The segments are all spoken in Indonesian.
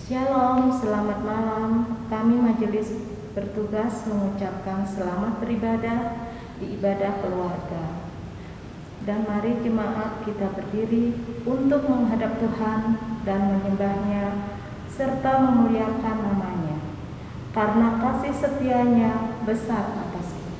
Shalom, selamat malam. Kami majelis bertugas mengucapkan selamat beribadah di ibadah keluarga. Dan mari jemaat kita berdiri untuk menghadap Tuhan dan menyembahnya serta memuliakan namanya, karena kasih setianya besar atas kita.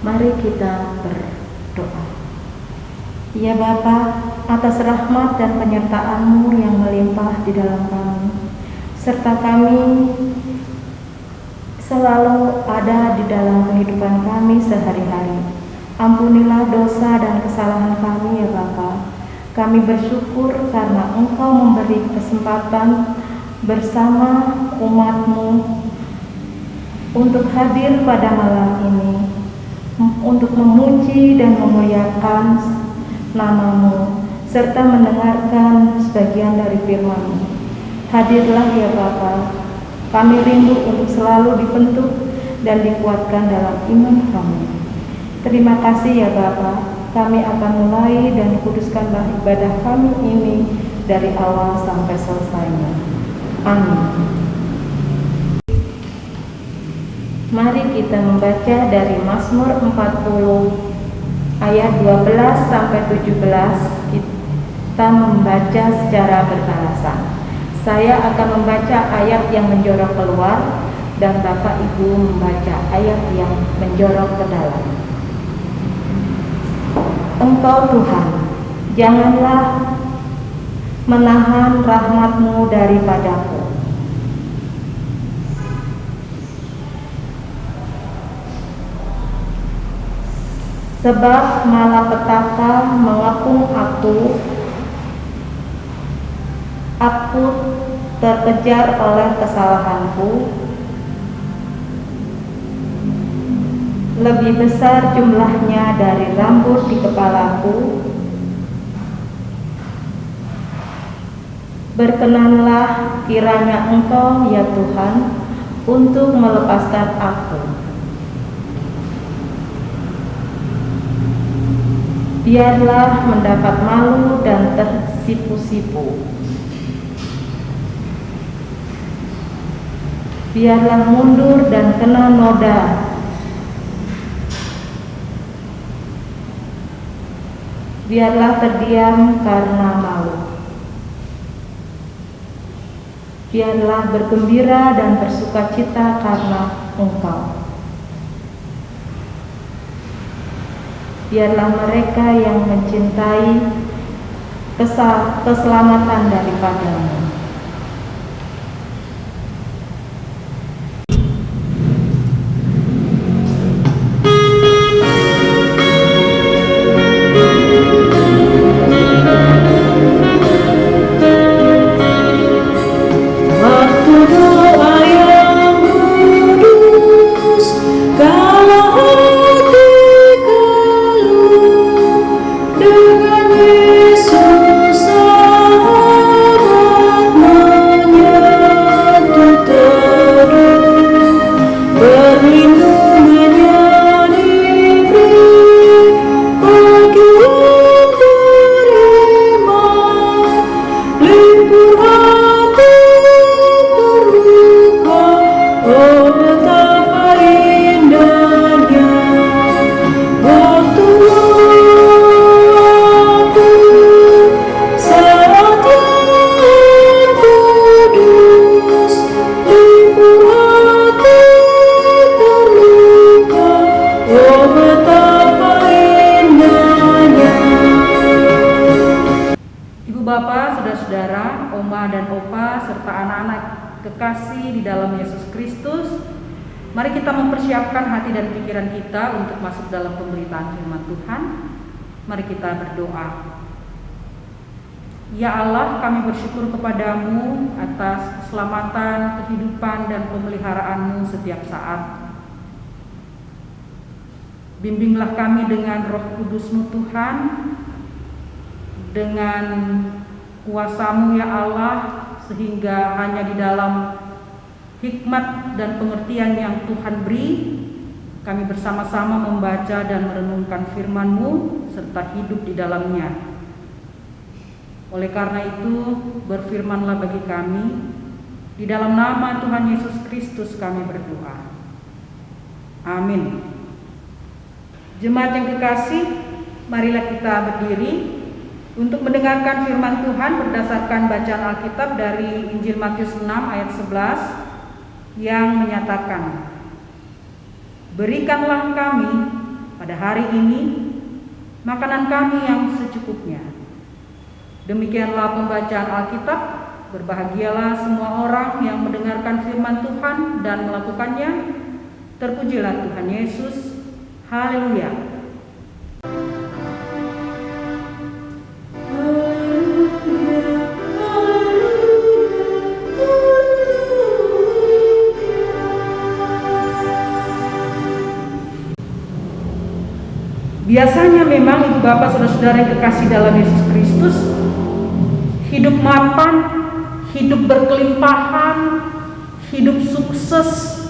Mari kita berdoa. Ya Bapa, atas rahmat dan penyertaan-Mu yang melimpah di dalam kami, serta kami selalu ada di dalam kehidupan kami sehari-hari. Ampunilah dosa dan kesalahan kami ya Bapa. Kami bersyukur karena Engkau memberi kesempatan bersama umat-Mu untuk hadir pada malam ini, untuk memuji dan memuliakan nama-Mu, serta mendengarkan sebagian dari firman-Mu. Hadirlah ya Bapa, kami rindu untuk selalu dibentuk dan dikuatkan dalam iman kami. Terima kasih ya Bapa, kami akan mulai dan kuduskanlah ibadah kami ini dari awal sampai selesainya. Amin. Mari kita membaca dari Mazmur 40 ayat 12 sampai 17. Kita membaca secara berbahasa. Saya akan membaca ayat yang menjorok keluar dan Bapak Ibu membaca ayat yang menjorok ke dalam. Engkau Tuhan, janganlah menahan rahmat-Mu daripadaku. Sebab malapetaka mengepung aku terkejar oleh kesalahanku. Lebih besar jumlahnya dari rambut di kepalaku. Berkenanlah kiranya Engkau, ya Tuhan, untuk melepaskan aku. Biarlah mendapat malu dan tersipu-sipu. Biarlah mundur dan kena noda. Biarlah terdiam karena malu. Biarlah bergembira dan bersukacita karena Engkau. Biarlah mereka yang mencintai keselamatan daripada-Mu. Bapak, saudara-saudara, oma dan opa, serta anak-anak kekasih di dalam Yesus Kristus, mari kita mempersiapkan hati dan pikiran kita untuk masuk dalam pemberitaan firman Tuhan. Mari kita berdoa. Ya Allah, kami bersyukur kepadamu atas keselamatan, kehidupan, dan pemeliharaan-Mu setiap saat. Bimbinglah kami dengan Roh Kudus-Mu Tuhan, dengan kuasa-Mu ya Allah, sehingga hanya di dalam hikmat dan pengertian yang Tuhan beri, kami bersama-sama membaca dan merenungkan firman-Mu serta hidup di dalamnya. Oleh karena itu, berfirmanlah bagi kami, di dalam nama Tuhan Yesus Kristus kami berdoa. Amin. Jemaat yang kekasih, marilah kita berdiri untuk mendengarkan firman Tuhan berdasarkan bacaan Alkitab dari Injil Matius 6 ayat 11 yang menyatakan, berikanlah kami pada hari ini makanan kami yang secukupnya. Demikianlah pembacaan Alkitab. Berbahagialah semua orang yang mendengarkan firman Tuhan dan melakukannya. Terpujilah Tuhan Yesus. Haleluya. Biasanya memang ibu bapak saudara-saudara yang kekasih dalam Yesus Kristus, hidup mapan, hidup berkelimpahan, hidup sukses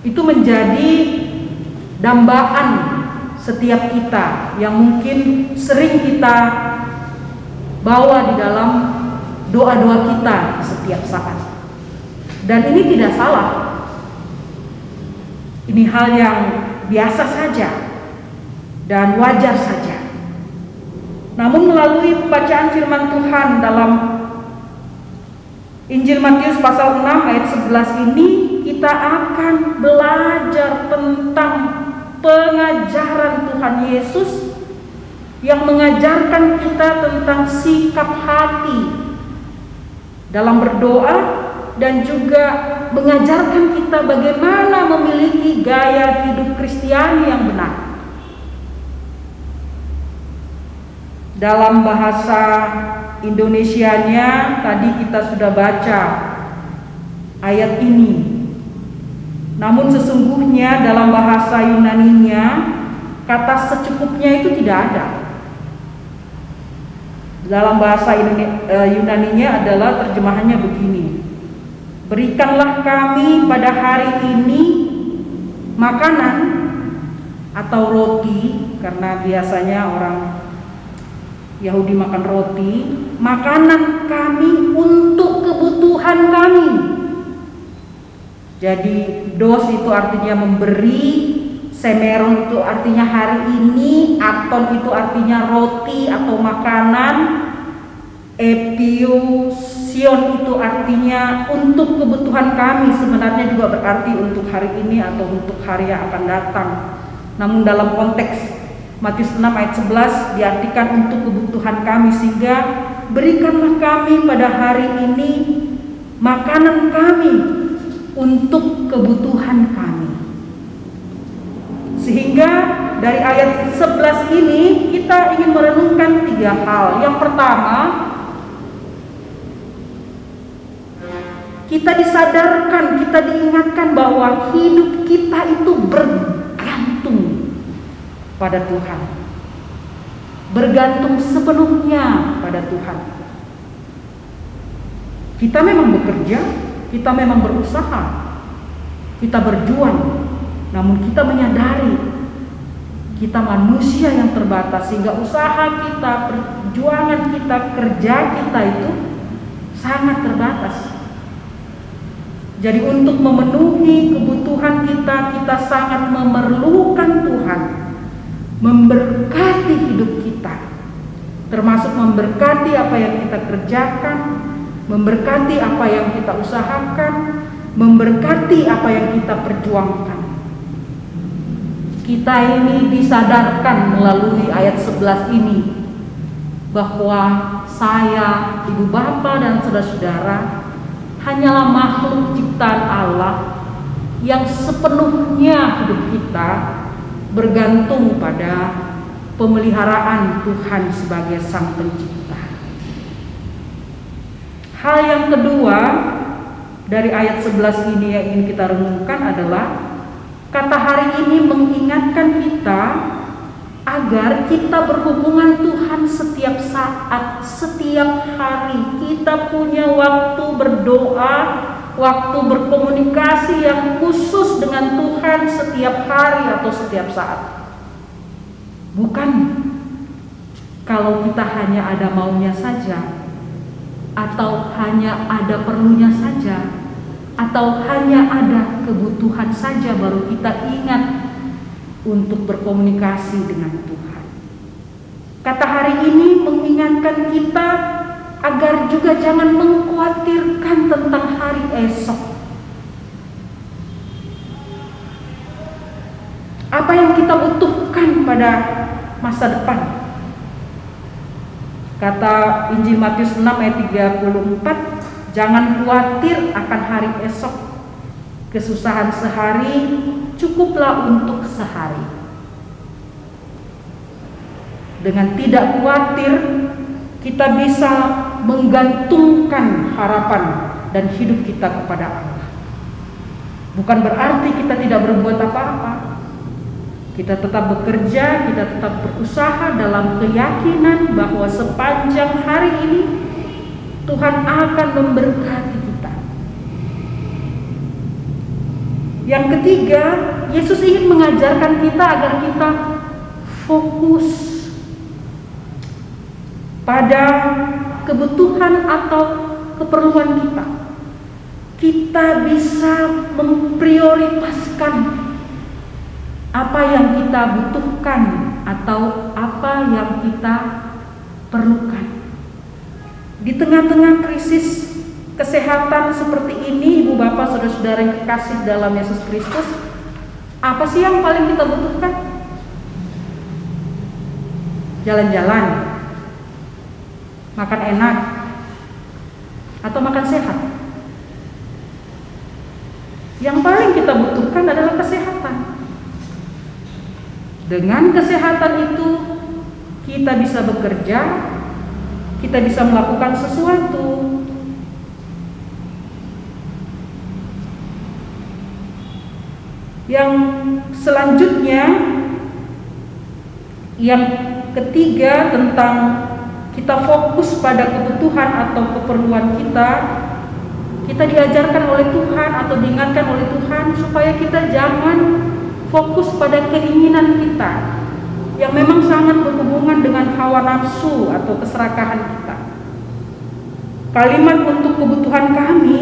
itu menjadi dambaan setiap kita yang mungkin sering kita bawa di dalam doa-doa kita setiap saat. Dan ini tidak salah. Ini hal yang biasa saja dan wajar saja. Namun melalui pembacaan firman Tuhan dalam Injil Matius pasal 6 ayat 11 ini, kita akan belajar tentang pengajaran Tuhan Yesus yang mengajarkan kita tentang sikap hati dalam berdoa dan juga mengajarkan kita bagaimana memiliki gaya hidup Kristiani yang benar. Dalam bahasa Indonesianya tadi kita sudah baca ayat ini. Namun sesungguhnya dalam bahasa Yunaninya kata secukupnya itu tidak ada. Dalam bahasa Yunaninya adalah terjemahannya begini: berikanlah kami pada hari ini makanan atau roti, karena biasanya orang Yahudi makan roti, makanan kami untuk kebutuhan kami. Jadi dos itu artinya memberi, semeron itu artinya hari ini, aton itu artinya roti atau makanan, epiosion itu artinya untuk kebutuhan kami, sebenarnya juga berarti untuk hari ini atau untuk hari yang akan datang. Namun dalam konteks Matius 6 ayat 11 diartikan untuk kebutuhan kami, sehingga berikanlah kami pada hari ini makanan kami untuk kebutuhan kami. Sehingga dari ayat 11 ini kita ingin merenungkan 3 hal. Yang pertama, kita disadarkan, kita diingatkan bahwa hidup kita itu bergantung pada Tuhan, bergantung sepenuhnya pada Tuhan. Kita memang bekerja, kita memang berusaha, kita berjuang, namun kita menyadari kita manusia yang terbatas, sehingga usaha kita, perjuangan kita, kerja kita itu sangat terbatas. Jadi untuk memenuhi kebutuhan kita, kita sangat memerlukan Tuhan memberkati hidup kita, termasuk memberkati apa yang kita kerjakan, memberkati apa yang kita usahakan, memberkati apa yang kita perjuangkan. Kita ini disadarkan melalui ayat 11 ini bahwa saya, ibu bapak dan saudara-saudara hanyalah makhluk ciptaan Allah yang sepenuhnya hidup kita bergantung pada pemeliharaan Tuhan sebagai Sang Pencipta. Hal yang kedua dari ayat 11 ini yang ingin kita renungkan adalah kata hari ini mengingatkan kita agar kita berhubungan Tuhan setiap saat, setiap hari. Kita punya waktu berdoa, waktu berkomunikasi yang khusus dengan Tuhan setiap hari atau setiap saat. Bukan kalau kita hanya ada maunya saja, atau hanya ada perlunya saja, atau hanya ada kebutuhan saja baru kita ingat untuk berkomunikasi dengan Tuhan. Kata hari ini mengingatkan kita agar juga jangan mengkhawatirkan tentang hari esok. Apa yang kita butuhkan pada masa depan. Kata Injil Matius 6 ayat 34, jangan khawatir akan hari esok. Kesusahan sehari cukuplah untuk sehari. Dengan tidak khawatir, kita bisa menggantungkan harapan dan hidup kita kepada Allah. Bukan berarti kita tidak berbuat apa-apa. Kita tetap bekerja, kita tetap berusaha dalam keyakinan bahwa sepanjang hari ini Tuhan akan memberkati kita. Yang ketiga, Yesus ingin mengajarkan kita agar kita fokus pada kebutuhan atau keperluan kita. Kita bisa memprioritaskan apa yang kita butuhkan atau apa yang kita perlukan. Di tengah-tengah krisis kesehatan seperti ini, ibu bapak saudara-saudara yang kekasih dalam Yesus Kristus, apa sih yang paling kita butuhkan? Jalan-jalan, makan enak, atau makan sehat? Yang paling kita butuhkan adalah kesehatan. Dengan kesehatan itu kita bisa bekerja, kita bisa melakukan sesuatu. Yang selanjutnya, yang ketiga, tentang kita fokus pada kebutuhan atau keperluan kita. Kita diajarkan oleh Tuhan atau diingatkan oleh Tuhan supaya kita jangan fokus pada keinginan kita yang memang sangat berhubungan dengan hawa nafsu atau keserakahan kita. Kalimat untuk kebutuhan kami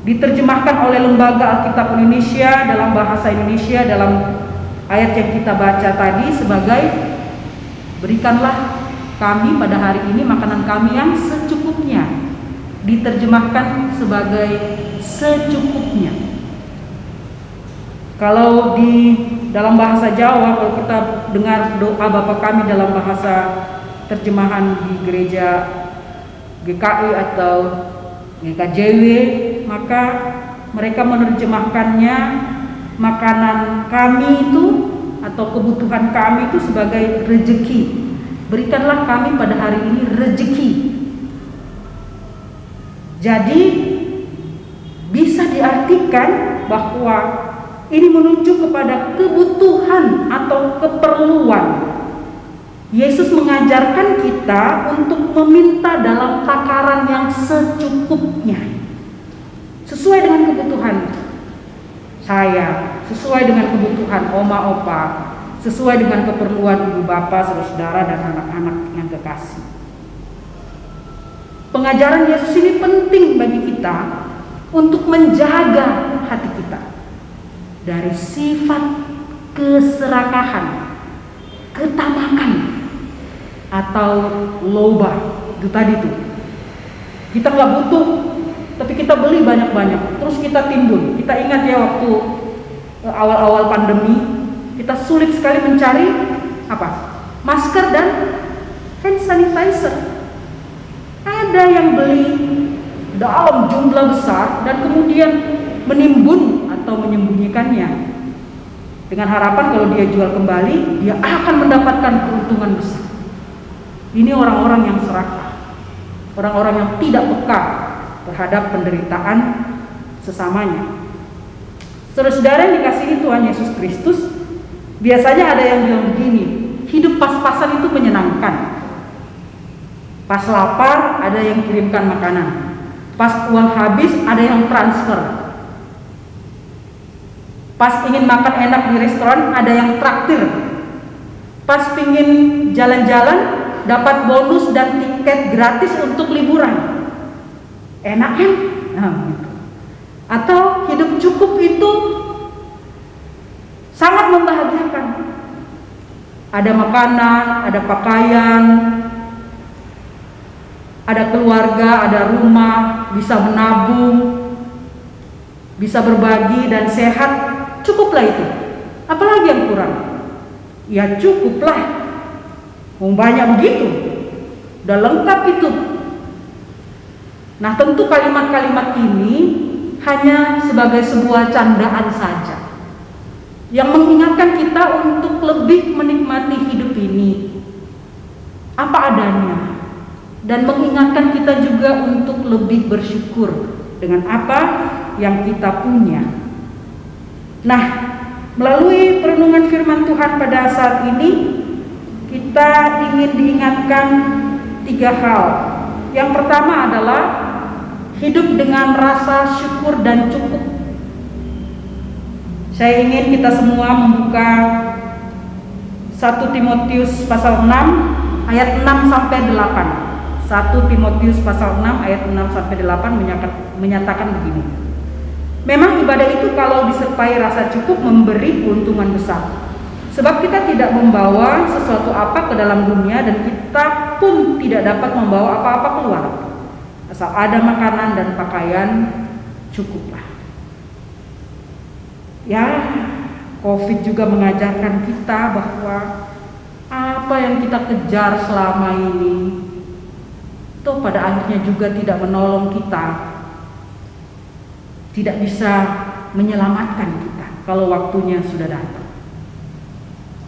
diterjemahkan oleh Lembaga Alkitab Indonesia dalam bahasa Indonesia dalam ayat yang kita baca tadi sebagai, berikanlah kami pada hari ini makanan kami yang secukupnya. Diterjemahkan sebagai secukupnya. Kalau di dalam bahasa Jawa, kalau kita dengar doa Bapa Kami dalam bahasa terjemahan di gereja GKI atau GKJW, maka mereka menerjemahkannya makanan kami itu atau kebutuhan kami itu sebagai rezeki. Berikanlah kami pada hari ini rezeki. Jadi bisa diartikan bahwa ini menunjuk kepada kebutuhan atau keperluan. Yesus mengajarkan kita untuk meminta dalam takaran yang secukupnya, sesuai dengan kebutuhan saya, sesuai dengan kebutuhan oma opa, sesuai dengan keperluan ibu bapak, saudara dan anak-anak yang kekasih. Pengajaran Yesus ini penting bagi kita untuk menjaga hati kita dari sifat keserakahan, ketamakan, atau loba. Itu tadi tuh, kita nggak butuh, tapi kita beli banyak-banyak, terus kita timbun. Kita ingat ya waktu awal-awal pandemi, kita sulit sekali mencari apa? Masker dan hand sanitizer. Ada yang beli dalam jumlah besar dan kemudian menimbun atau menyembunyikannya dengan harapan kalau dia jual kembali dia akan mendapatkan keuntungan besar. Ini orang-orang yang serakah, orang-orang yang tidak peka terhadap penderitaan sesamanya. Saudara-saudara yang dikasihi Tuhan Yesus Kristus, biasanya ada yang bilang begini, hidup pas-pasan itu menyenangkan. Pas lapar ada yang kirimkan makanan, pas uang habis ada yang transfer, pas ingin makan enak di restoran ada yang traktir, pas pingin jalan-jalan dapat bonus dan tiket gratis untuk liburan. Enak kan? Nah, gitu. Atau hidup cukup itu sangat membahagiakan. Ada makanan, ada pakaian, ada keluarga, ada rumah, bisa menabung, bisa berbagi dan sehat. Cukuplah itu. Apalagi yang kurang? Ya cukuplah. Banyak begitu. Udah lengkap itu. Nah, tentu kalimat-kalimat ini hanya sebagai sebuah candaan saja yang mengingatkan kita untuk lebih menikmati hidup ini apa adanya, dan mengingatkan kita juga untuk lebih bersyukur dengan apa yang kita punya. Nah, melalui perenungan firman Tuhan pada saat ini kita ingin diingatkan 3 hal. Yang pertama adalah hidup dengan rasa syukur dan cukup. Saya ingin kita semua membuka 1 Timotius pasal 6 ayat 6 sampai 8. 1 Timotius pasal 6 ayat 6 sampai 8 menyatakan begini. Memang ibadah itu kalau disertai rasa cukup memberi keuntungan besar. Sebab kita tidak membawa sesuatu apa ke dalam dunia dan kita pun tidak dapat membawa apa-apa keluar. Asal ada makanan dan pakaian, cukuplah. Ya, Covid juga mengajarkan kita bahwa apa yang kita kejar selama ini itu pada akhirnya juga tidak menolong kita, tidak bisa menyelamatkan kita kalau waktunya sudah datang.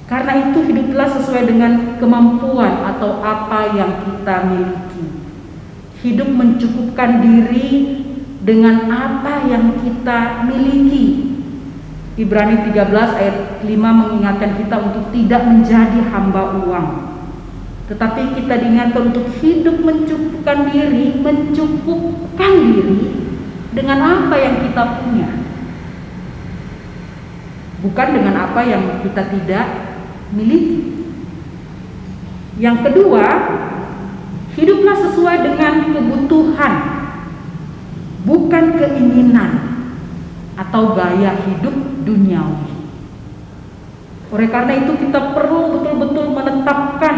Karena itu hiduplah sesuai dengan kemampuan atau apa yang kita miliki. Hidup mencukupkan diri dengan apa yang kita miliki. Ibrani 13 ayat 5 mengingatkan kita untuk tidak menjadi hamba uang. Tetapi kita diingatkan untuk hidup mencukupkan diri dengan apa yang kita punya. Bukan dengan apa yang kita tidak miliki. Yang kedua, hiduplah sesuai dengan kebutuhan, bukan keinginan atau gaya hidup duniawi. Oleh karena itu kita perlu betul-betul menetapkan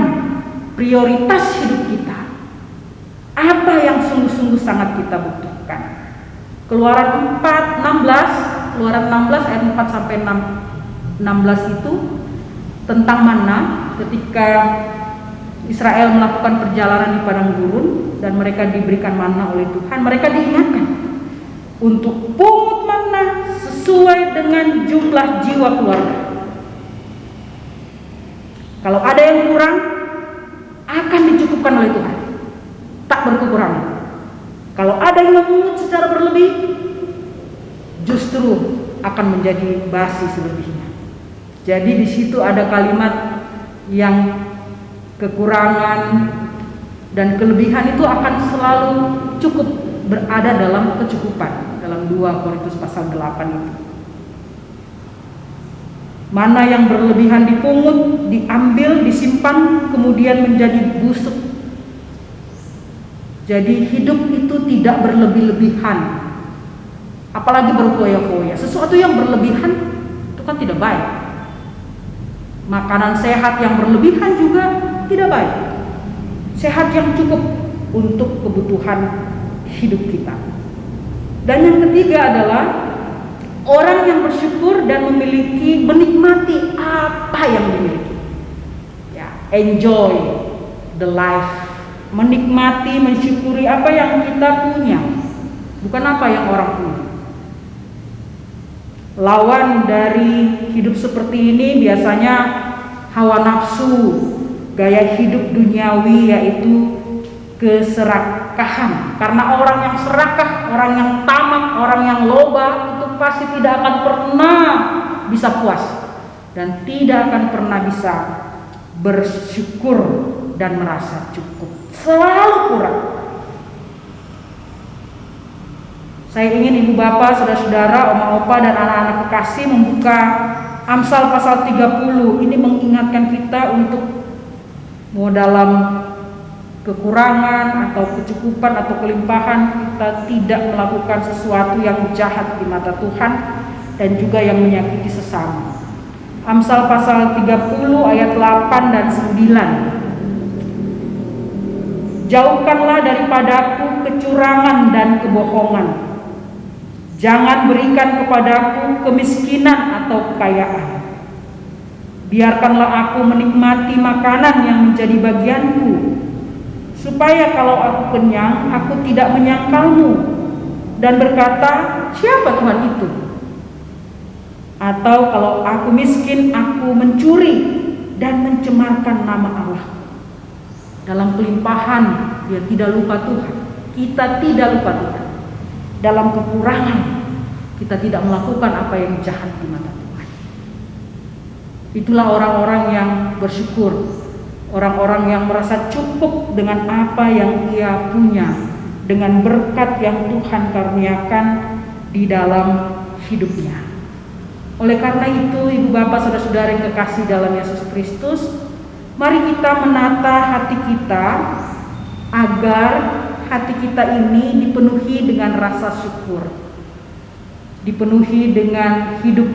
prioritas hidup kita. Apa yang sungguh-sungguh sangat kita butuhkan. Keluaran 16 ayat 4 sampai 16 itu tentang mana ketika Israel melakukan perjalanan di padang gurun dan mereka diberikan mana oleh Tuhan, mereka diingatkan untuk pungut mana sesuai dengan jumlah jiwa keluarga. Kalau ada yang kurang, akan dicukupkan oleh Tuhan, tak berkekurangan. Kalau ada yang memungut secara berlebih, justru akan menjadi basi selebihnya. Jadi di situ ada kalimat yang kekurangan dan kelebihan itu akan selalu cukup berada dalam kecukupan. Dalam 2 Korintus pasal 8 itu. Mana yang berlebihan dipungut, diambil, disimpan, kemudian menjadi busuk. Jadi hidup itu tidak berlebih-lebihan, apalagi berfoya-foya. Sesuatu yang berlebihan itu kan tidak baik. Makanan sehat yang berlebihan juga tidak baik. Sehat yang cukup untuk kebutuhan hidup kita. Dan yang ketiga adalah orang yang bersyukur dan menikmati apa yang dimiliki. Ya, enjoy the life. Menikmati, mensyukuri apa yang kita punya, bukan apa yang orang punya. Lawan dari hidup seperti ini biasanya hawa nafsu, gaya hidup duniawi, yaitu keserakahan. Karena orang yang serakah, orang yang tamak, orang yang loba itu pasti tidak akan pernah bisa puas dan tidak akan pernah bisa bersyukur dan merasa cukup. Selalu kurang. Saya ingin ibu bapak, saudara-saudara, oma opa dan anak-anak kekasih membuka Amsal pasal 30. Ini mengingatkan kita untuk mau dalam kekurangan atau kecukupan atau kelimpahan, kita tidak melakukan sesuatu yang jahat di mata Tuhan dan juga yang menyakiti sesama. Amsal pasal 30 ayat 8 dan 9. Jauhkanlah daripadaku kecurangan dan kebohongan. Jangan berikan kepadaku kemiskinan atau kekayaan. Biarkanlah aku menikmati makanan yang menjadi bagianku, supaya kalau aku kenyang, aku tidak menyangkalmu dan berkata, siapa Tuhan itu? Atau kalau aku miskin, aku mencuri dan mencemarkan nama Allah. Dalam kelimpahan, dia tidak lupa Tuhan. Kita tidak lupa Tuhan. Dalam kekurangan, kita tidak melakukan apa yang jahat di mata Tuhan. Itulah orang-orang yang bersyukur, orang-orang yang merasa cukup dengan apa yang ia punya, dengan berkat yang Tuhan karuniakan di dalam hidupnya. Oleh karena itu, ibu bapak, saudara-saudara yang kekasih dalam Yesus Kristus, mari kita menata hati kita agar hati kita ini dipenuhi dengan rasa syukur, dipenuhi dengan hidup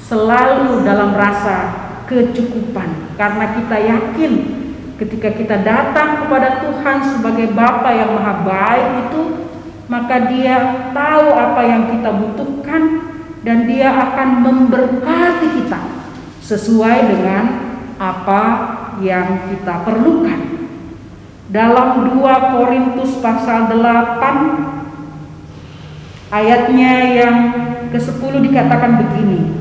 selalu dalam rasa kecukupan. Karena kita yakin ketika kita datang kepada Tuhan sebagai Bapa yang maha baik itu, maka Dia tahu apa yang kita butuhkan dan Dia akan memberkati kita sesuai dengan apa yang kita perlukan. Dalam 2 Korintus pasal 8 ayatnya yang ke-10 dikatakan begini,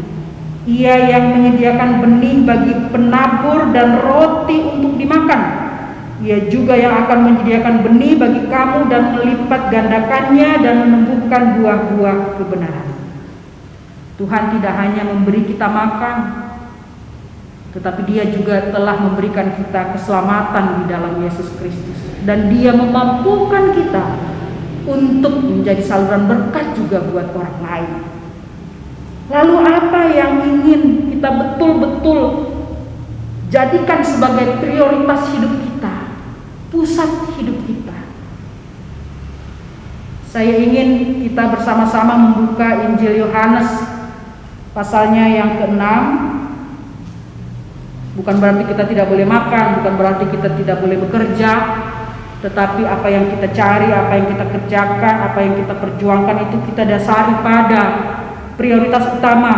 Ia yang menyediakan benih bagi penabur dan roti untuk dimakan. Ia juga yang akan menyediakan benih bagi kamu dan melipat gandakannya dan menumbuhkan buah-buah kebenaran. Tuhan tidak hanya memberi kita makan, tetapi Dia juga telah memberikan kita keselamatan di dalam Yesus Kristus. Dan Dia memampukan kita untuk menjadi saluran berkat juga buat orang lain. Lalu apa yang ingin kita betul-betul jadikan sebagai prioritas hidup kita, pusat hidup kita? Saya ingin kita bersama-sama membuka Injil Yohanes pasalnya yang ke-6. Bukan berarti kita tidak boleh makan, bukan berarti kita tidak boleh bekerja, tetapi apa yang kita cari, apa yang kita kerjakan, apa yang kita perjuangkan itu kita dasari pada prioritas utama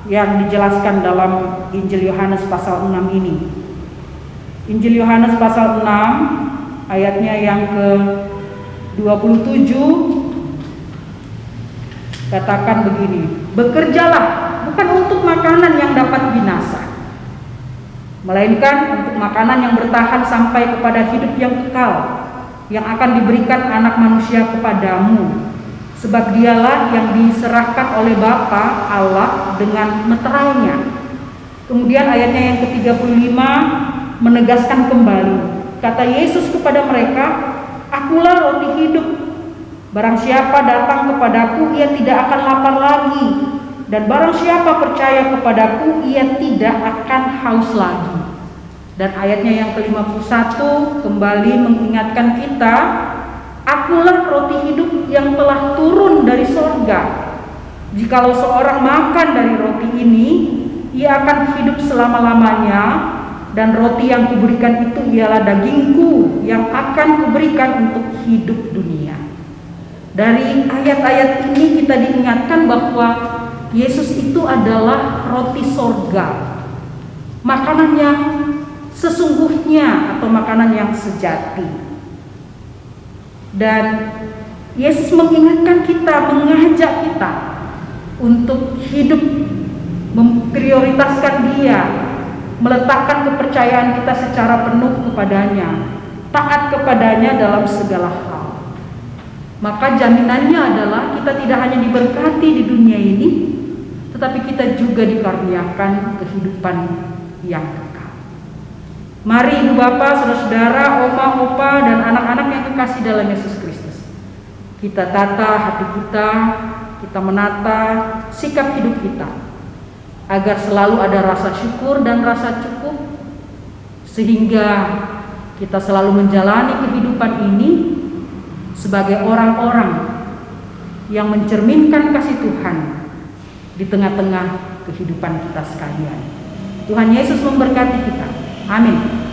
yang dijelaskan dalam Injil Yohanes pasal 6 ini. Injil Yohanes pasal 6 ayatnya yang ke-27 katakan begini, bekerjalah bukan untuk makanan yang dapat binasa, melainkan untuk makanan yang bertahan sampai kepada hidup yang kekal, yang akan diberikan Anak Manusia kepadamu. Sebab Dialah yang diserahkan oleh Bapa Allah dengan meterainya. Kemudian ayatnya yang ke-35 menegaskan kembali, kata Yesus kepada mereka, Akulah roti hidup. Barang siapa datang kepadaku, ia tidak akan lapar lagi. Dan barang siapa percaya kepadaku, ia tidak akan haus lagi. Dan ayatnya yang ke-51 kembali mengingatkan kita, Akulah roti hidup yang telah turun dari sorga. Jikalau seorang makan dari roti ini, ia akan hidup selama-lamanya. Dan roti yang kuberikan itu ialah dagingku yang akan kuberikan untuk hidup dunia. Dari ayat-ayat ini kita diingatkan bahwa Yesus itu adalah roti sorga, makanan yang sesungguhnya atau makanan yang sejati. Dan Yesus mengingatkan kita, mengajak kita untuk hidup memprioritaskan Dia, meletakkan kepercayaan kita secara penuh kepadanya, taat kepadanya dalam segala hal. Maka jaminannya adalah kita tidak hanya diberkati di dunia ini, tetapi kita juga dikaruniakan kehidupan yang kekal. Mari Ibu Bapak, Saudara-saudara, Oma, Opa, dan anak-anak yang kekasih dalam Yesus Kristus, kita tata hati kita menata sikap hidup kita, agar selalu ada rasa syukur dan rasa cukup, sehingga kita selalu menjalani kehidupan ini sebagai orang-orang yang mencerminkan kasih Tuhan di tengah-tengah kehidupan kita sekalian. Tuhan Yesus memberkati kita. Amin.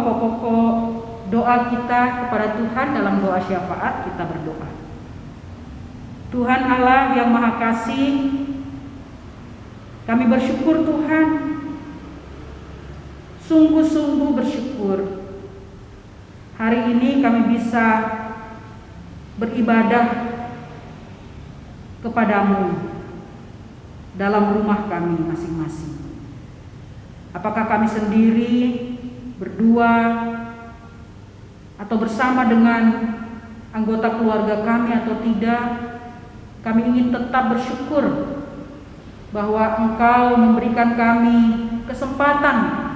pokok-pokok doa kita kepada Tuhan dalam doa syafaat. Kita berdoa. Tuhan Allah yang Maha Kasih, kami bersyukur Tuhan, sungguh-sungguh bersyukur. Hari ini kami bisa beribadah kepadamu dalam rumah kami masing-masing. Apakah kami sendiri, berdua, atau bersama dengan anggota keluarga kami atau tidak, kami ingin tetap bersyukur bahwa Engkau memberikan kami kesempatan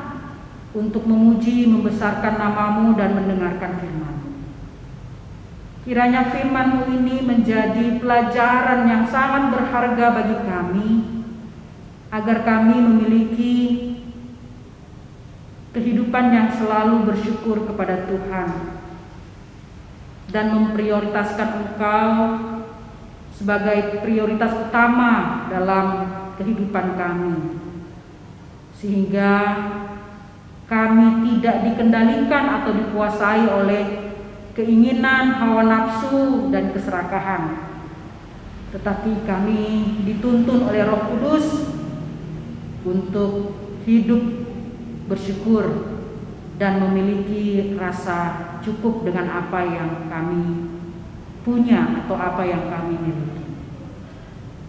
untuk memuji, membesarkan nama-Mu dan mendengarkan firman-Mu. Kiranya firman-Mu ini menjadi pelajaran yang sangat berharga bagi kami, agar kami memiliki kehidupan yang selalu bersyukur kepada Tuhan dan memprioritaskan Engkau sebagai prioritas utama dalam kehidupan kami, sehingga kami tidak dikendalikan atau dikuasai oleh keinginan, hawa nafsu, dan keserakahan, tetapi kami dituntun oleh Roh Kudus untuk hidup bersyukur dan memiliki rasa cukup dengan apa yang kami punya atau apa yang kami miliki.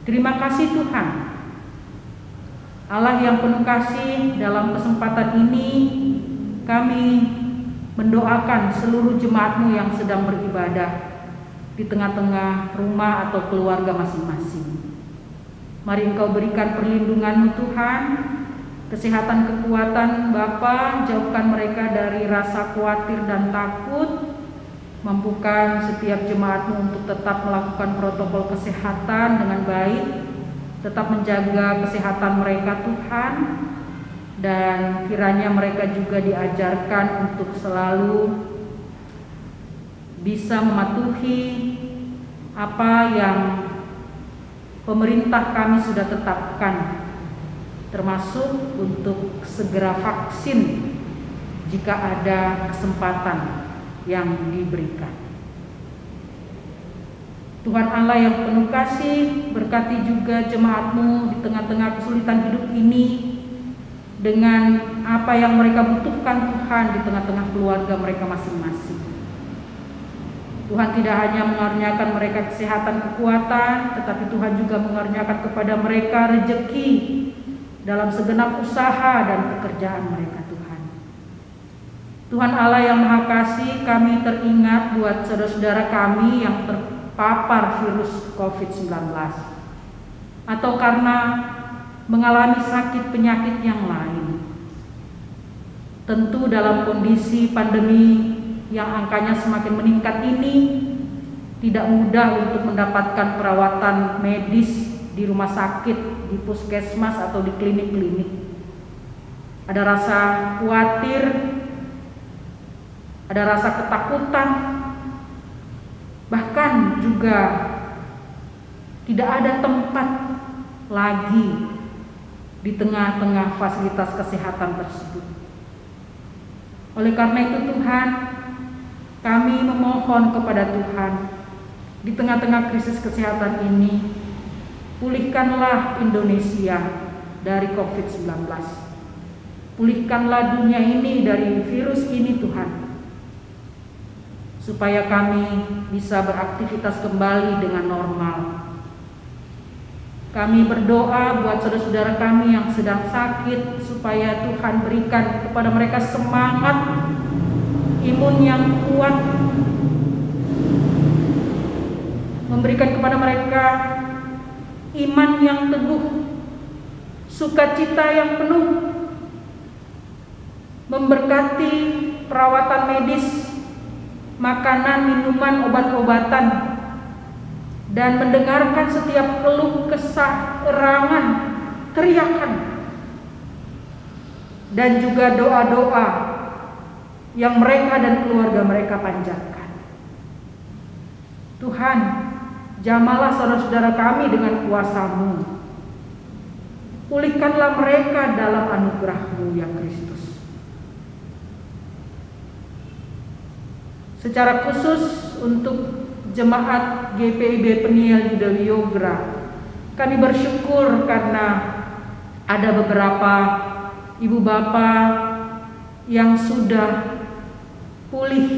Terima kasih Tuhan, Allah yang penuh kasih. Dalam kesempatan ini kami mendoakan seluruh jemaat-Mu yang sedang beribadah di tengah-tengah rumah atau keluarga masing-masing. Mari Engkau berikan perlindungan-Mu Tuhan, kesehatan, kekuatan Bapa, jauhkan mereka dari rasa khawatir dan takut. Mampukan setiap jemaat-Mu untuk tetap melakukan protokol kesehatan dengan baik, tetap menjaga kesehatan mereka Tuhan, dan kiranya mereka juga diajarkan untuk selalu bisa mematuhi apa yang pemerintah kami sudah tetapkan, termasuk untuk segera vaksin jika ada kesempatan yang diberikan. Tuhan Allah yang penuh kasih, berkati juga jemaat-Mu di tengah-tengah kesulitan hidup ini dengan apa yang mereka butuhkan Tuhan di tengah-tengah keluarga mereka masing-masing. Tuhan tidak hanya mengaruniakan mereka kesehatan, kekuatan, tetapi Tuhan juga mengaruniakan kepada mereka rezeki dalam segenap usaha dan pekerjaan mereka Tuhan. Tuhan Allah yang Maha Kasih, kami teringat buat saudara-saudara kami yang terpapar virus COVID-19 atau karena mengalami sakit penyakit yang lain. Tentu dalam kondisi pandemi yang angkanya semakin meningkat ini, tidak mudah untuk mendapatkan perawatan medis di rumah sakit, di puskesmas atau di klinik-klinik. Ada rasa khawatir, ada rasa ketakutan, bahkan juga tidak ada tempat lagi di tengah-tengah fasilitas kesehatan tersebut. Oleh karena itu Tuhan, kami memohon kepada Tuhan, di tengah-tengah krisis kesehatan ini, pulihkanlah Indonesia dari COVID-19. Pulihkanlah dunia ini dari virus ini Tuhan, supaya kami bisa beraktivitas kembali dengan normal. Kami berdoa buat saudara-saudara kami yang sedang sakit, supaya Tuhan berikan kepada mereka semangat, imun yang kuat, memberikan kepada mereka iman yang teguh, sukacita yang penuh, memberkati perawatan medis, makanan, minuman, obat-obatan, dan mendengarkan setiap keluh kesah, erangan, teriakan, dan juga doa-doa yang mereka dan keluarga mereka panjatkan. Tuhan, jamalah saudara-saudara kami dengan kuasa-Mu. Pulihkanlah mereka dalam anugerah-Mu ya Kristus. Secara khusus untuk Jemaat GPIB Peniel Yuda Wiyogra, kami bersyukur karena ada beberapa ibu bapak yang sudah pulih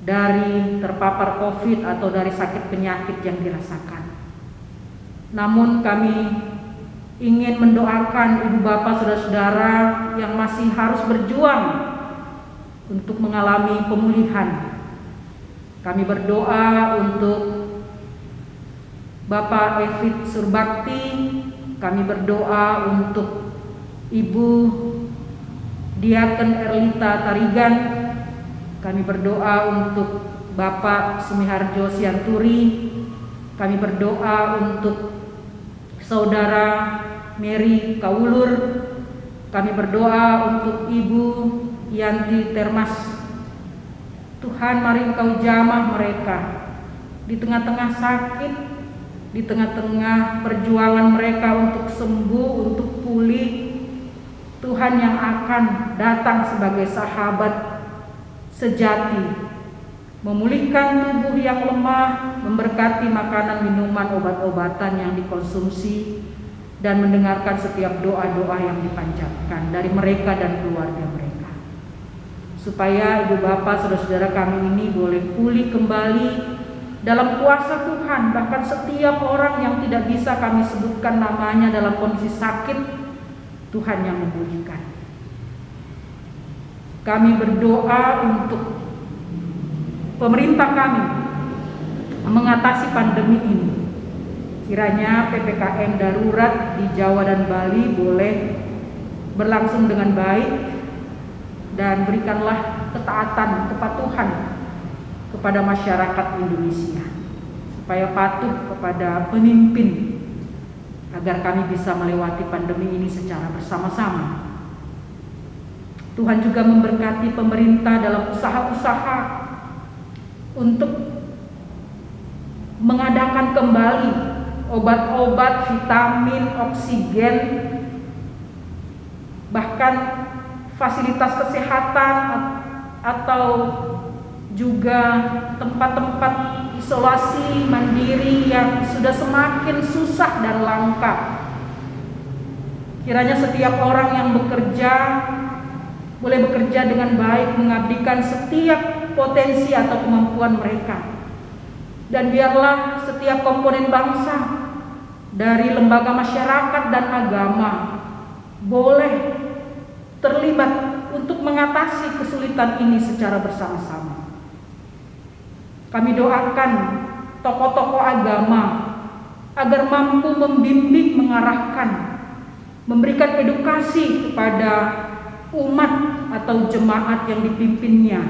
dari terpapar COVID atau dari sakit penyakit yang dirasakan. Namun kami ingin mendoakan ibu bapak saudara-saudara yang masih harus berjuang untuk mengalami pemulihan. Kami berdoa untuk Bapak Evit Surbakti, kami berdoa untuk Ibu Diaken Erlita Tarigan, kami berdoa untuk Bapak Sumiharjo Sianturi, kami berdoa untuk Saudara Mary Kaulur, kami berdoa untuk Ibu Yanti Termas. Tuhan, mari Engkau jamah mereka di tengah-tengah sakit, di tengah-tengah perjuangan mereka untuk sembuh, untuk pulih. Tuhan yang akan datang sebagai sahabat sejati, memulihkan tubuh yang lemah, memberkati makanan, minuman, obat-obatan yang dikonsumsi, dan mendengarkan setiap doa-doa yang dipanjatkan dari mereka dan keluarga mereka. Supaya ibu bapak saudara-saudara kami ini boleh pulih kembali dalam kuasa Tuhan. Bahkan setiap orang yang tidak bisa kami sebutkan namanya dalam kondisi sakit, Tuhan yang memulihkan. Kami berdoa untuk pemerintah kami mengatasi pandemi ini. Kiranya PPKM darurat di Jawa dan Bali boleh berlangsung dengan baik, dan berikanlah ketaatan, kepatuhan kepada masyarakat Indonesia, supaya patuh kepada pemimpin, agar kami bisa melewati pandemi ini secara bersama-sama. Tuhan juga memberkati pemerintah dalam usaha-usaha untuk mengadakan kembali obat-obat, vitamin, oksigen, bahkan fasilitas kesehatan atau juga tempat-tempat isolasi mandiri yang sudah semakin susah dan langka. Kiranya setiap orang yang bekerja boleh bekerja dengan baik, mengabdikan setiap potensi atau kemampuan mereka. Dan biarlah setiap komponen bangsa, dari lembaga masyarakat dan agama, boleh terlibat untuk mengatasi kesulitan ini secara bersama-sama. Kami doakan tokoh-tokoh agama agar mampu membimbing, mengarahkan, memberikan edukasi kepada umat atau jemaat yang dipimpinnya,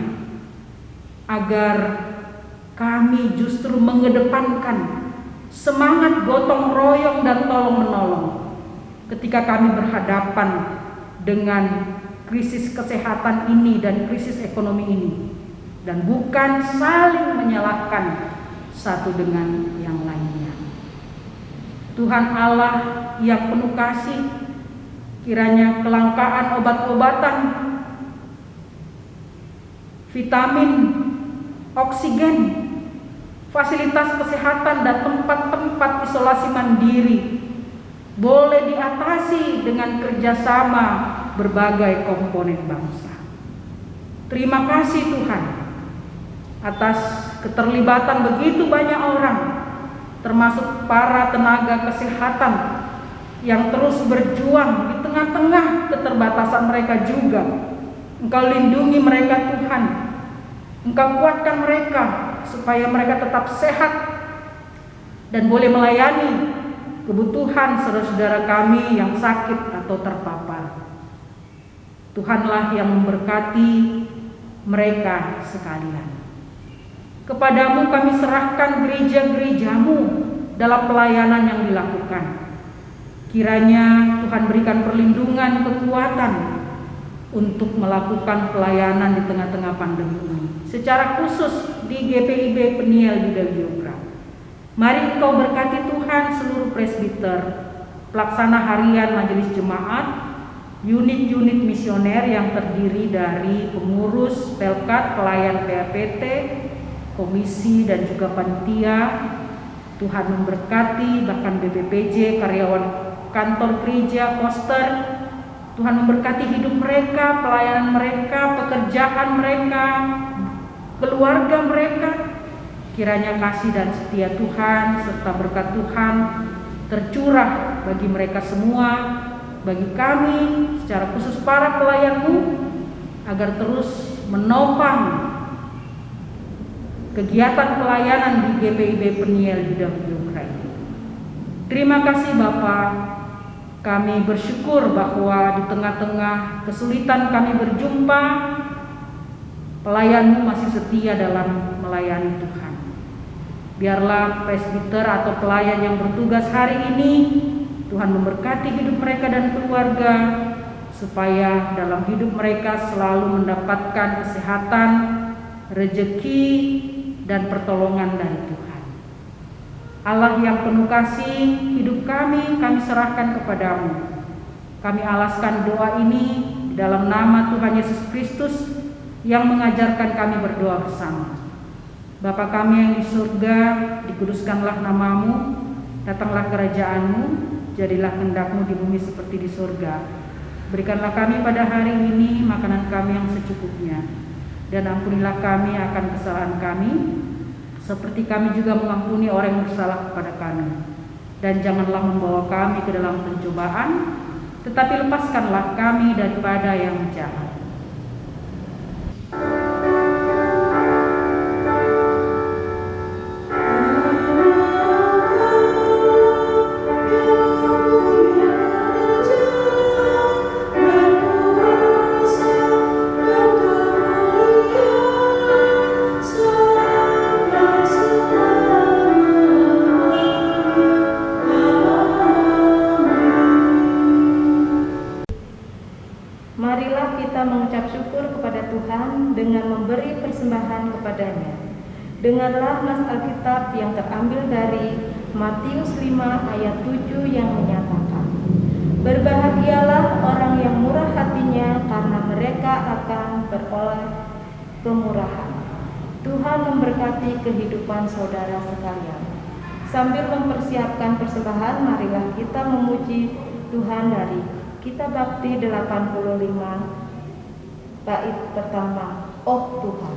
agar kami justru mengedepankan semangat gotong royong dan tolong menolong ketika kami berhadapan dengan krisis kesehatan ini dan krisis ekonomi ini, dan bukan saling menyalahkan satu dengan yang lainnya. Tuhan Allah yang penuh kasih, kiranya kelangkaan obat-obatan, vitamin, oksigen, fasilitas kesehatan dan tempat-tempat isolasi mandiri boleh diatasi dengan kerjasama berbagai komponen bangsa. Terima kasih Tuhan atas keterlibatan begitu banyak orang, termasuk para tenaga kesehatan yang terus berjuang di tengah-tengah keterbatasan mereka juga. Engkau lindungi mereka Tuhan, Engkau kuatkan mereka supaya mereka tetap sehat dan boleh melayani kebutuhan saudara-saudara kami yang sakit atau terpapar. Tuhanlah yang memberkati mereka sekalian. Kepadamu kami serahkan gereja-gerejamu dalam pelayanan yang dilakukan. Kiranya Tuhan berikan perlindungan, kekuatan untuk melakukan pelayanan di tengah-tengah pandemi ini. Secara khusus di GPIB Peniel Yuda Wiyogra. Mari Engkau berkati Tuhan seluruh presbiter, pelaksana harian majelis jemaat, unit-unit misioner yang terdiri dari pengurus Pelkat, pelayan PAPT, komisi dan juga panitia. Tuhan memberkati, bahkan BPPJ, karyawan kantor gereja, poster. Tuhan memberkati hidup mereka, pelayanan mereka, pekerjaan mereka, keluarga mereka. Kiranya kasih dan setia Tuhan serta berkat Tuhan tercurah bagi mereka semua, bagi kami secara khusus para pelayan-Mu, agar terus menopang kegiatan pelayanan di GPIB Peniel Yuda Ukraina. Terima kasih Bapa. Kami bersyukur bahwa di tengah-tengah kesulitan kami berjumpa, pelayan-Mu masih setia dalam melayani Tuhan. Biarlah presbiter atau pelayan yang bertugas hari ini, Tuhan memberkati hidup mereka dan keluarga, supaya dalam hidup mereka selalu mendapatkan kesehatan, rezeki, dan pertolongan dari Tuhan. Allah yang penuh kasih, hidup kami serahkan kepadamu. Kami alaskan doa ini dalam nama Tuhan Yesus Kristus yang mengajarkan kami berdoa bersama. Bapa kami yang di surga, dikuduskanlah namamu, datanglah kerajaan-Mu, jadilah kehendak-Mu di bumi seperti di surga. Berikanlah kami pada hari ini makanan kami yang secukupnya, dan ampunilah kami akan kesalahan kami, seperti kami juga mengampuni orang yang bersalah kepada kami. Dan janganlah membawa kami ke dalam pencobaan, tetapi lepaskanlah kami daripada yang jahat. Marilah kita mengucap syukur kepada Tuhan dengan memberi persembahan kepadanya. Dengarlah nas Alkitab yang terambil dari Matius 5 ayat 7 yang menyatakan, "Berbahagialah orang yang murah hatinya, karena mereka akan beroleh kemurahan." Tuhan memberkati kehidupan saudara sekalian. Sambil mempersiapkan persembahan, marilah kita memuji Tuhan dari Kitab Bakti 85 bait pertama. Oh Tuhan.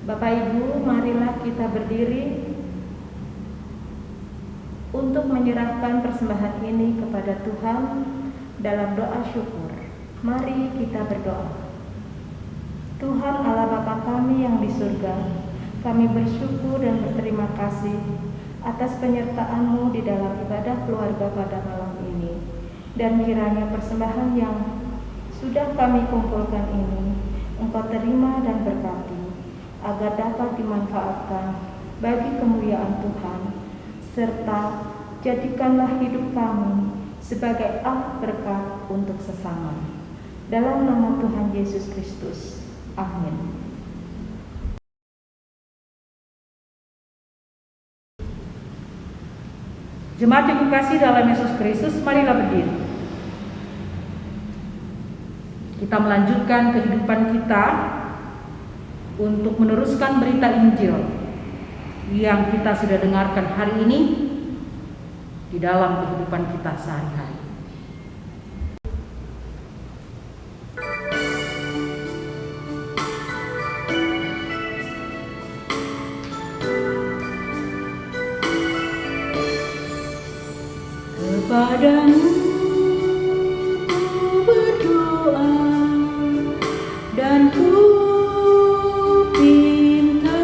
Bapak Ibu, marilah kita berdiri untuk menyerahkan persembahan ini kepada Tuhan dalam doa syukur. Mari kita berdoa. Tuhan Allah Bapa kami yang di surga, Kami bersyukur dan berterima kasih atas penyertaan-Mu di dalam ibadah keluarga pada malam ini. Dan kiranya persembahan yang sudah kami kumpulkan ini Engkau terima dan berkati, agar dapat dimanfaatkan bagi kemuliaan Tuhan, serta jadikanlah hidup kami sebagai alat berkat untuk sesama. Dalam nama Tuhan Yesus Kristus. Amin. Jemaat yang dikasihi dalam Yesus Kristus, marilah berdiri. Kita melanjutkan kehidupan kita untuk meneruskan berita Injil yang kita sudah dengarkan hari ini di dalam kehidupan kita sehari-hari. Kepadamu ku berdoa dan ku pinta,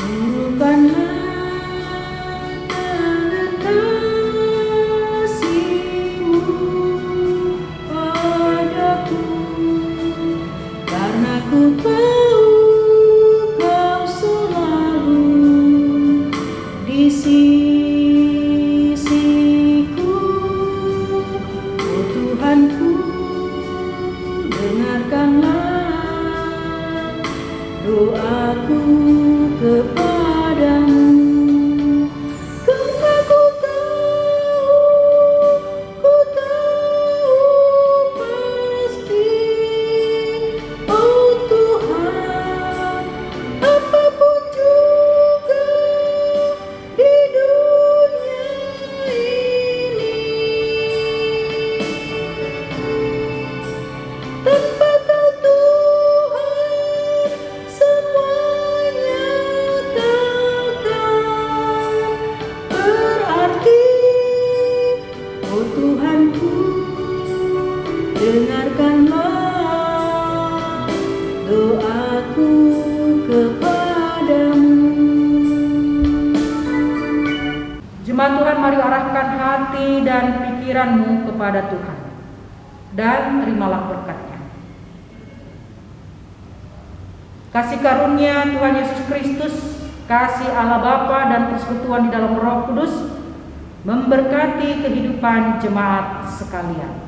urupkanlah tangan kasih-Mu padaku, karena ku tahu Kau selalu di sisiku. Oh Tuhanku, dengarkanlah doaku kepadamu, karena ku tahu pasti, oh Tuhan, apapun juga di dunia ini, tanpa Kau Tuhan, semuanya takkan berarti. Oh Tuhanku, dengarkanlah doaku kepadamu. Jemaat Tuhan, mari arahkan hati dan pikiranmu kepada Tuhan dan terimalah berkat-Nya. Kasih karunia Tuhan Yesus Kristus, kasih Allah Bapa dan persekutuan di dalam Roh Kudus memberkati kehidupan jemaat sekalian.